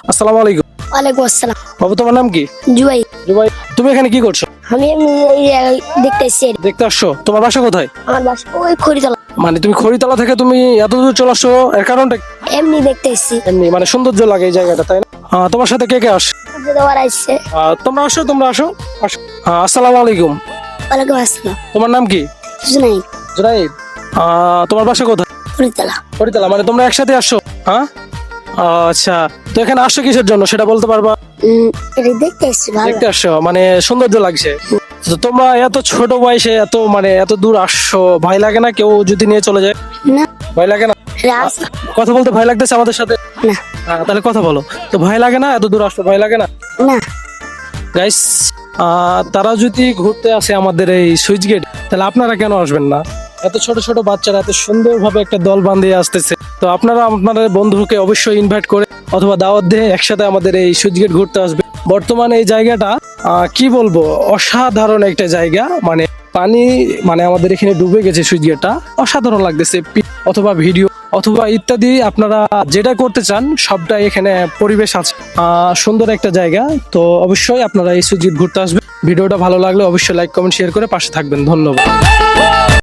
আসসালামু আলাইকুম। ওয়ালাইকুম আসসালাম। বাবু, তোমার নাম কি? জুবাই। জুবাই, তুমি এখানে কি করছো? আমি এমনি এই জায়গায় দেখতে এসেছি। দেখতে আসছো? তোমার বাসা কোথায়? আমার বাসা ওই খড়িতলা। মানে তুমি খড়িতলা থেকে তুমি এত দূর চলে আসছো, এর কারণটা কি? এমনি দেখতে এসেছি। এমনি মানে সৌন্দর্য লাগে এই জায়গাটা, তাই না? তোমার সাথে কে কে আসে? দেওয়ার আসছে। তোমরা আসো, তোমরা আসো, আসো। আসসালামু আলাইকুম। ওয়ালাইকুম আসসালাম। তোমার নাম কি? জুনাইদ। জুনাইদ। তোমার বাসা কোথায়? খড়িতলা। খড়িতলা। মানে তোমরা একসাথে আসছো? হ্যাঁ। আচ্ছা, তো এখানে আসছো কিসের জন্য সেটা বলতে পারবা? এটা দেখতে এসেছি, ভালো। দেখতে আসছো, মানে সৌন্দর্য লাগছে। তো তোমরা এত ছোট বয়সে এত দূর আসছো, ভয় লাগে না কেউ যদি নিয়ে চলে যায়? না, ভয় লাগে না? রাস্তা কথা বলতে ভয় লাগতেছে আমাদের সাথে? না, তাহলে কথা বলো। তো ভয় লাগে না? এত দূর আসতে ভয় লাগে না? না। গাইস, তারা যদি ঘুরতে আসে আমাদের এই সুইচ গেট, তাহলে আপনারা কেন আসবেন না? এত ছোট ছোট বাচ্চারা এত সুন্দরভাবে একটা দল বাঁধিয়ে আসতেছে, তো আপনারা আপনাদের বন্ধুকে অবশ্যই ইনভাইট করে অথবা দাওয়াত দিয়ে একসাথে আমাদের এই সুইচ গেট ঘুরতে আসবে। বর্তমানে এই জায়গাটা কি বলবো, অসাধারণ একটা জায়গা। মানে পানি, মানে আমাদের এখানে ডুবে গেছে সুইচ গেটটা, অসাধারণ লাগতেছে। অথবা ভিডিও অথবা ইত্যাদি আপনারা যেটা করতে চান সবটাই এখানে পরিবেশ আছে। সুন্দর একটা জায়গা। তো অবশ্যই আপনারা এই সুইচ গেট ঘুরতে আসবেন। ভিডিওটা ভালো লাগলে অবশ্যই লাইক কমেন্ট শেয়ার করে পাশে থাকবেন। ধন্যবাদ।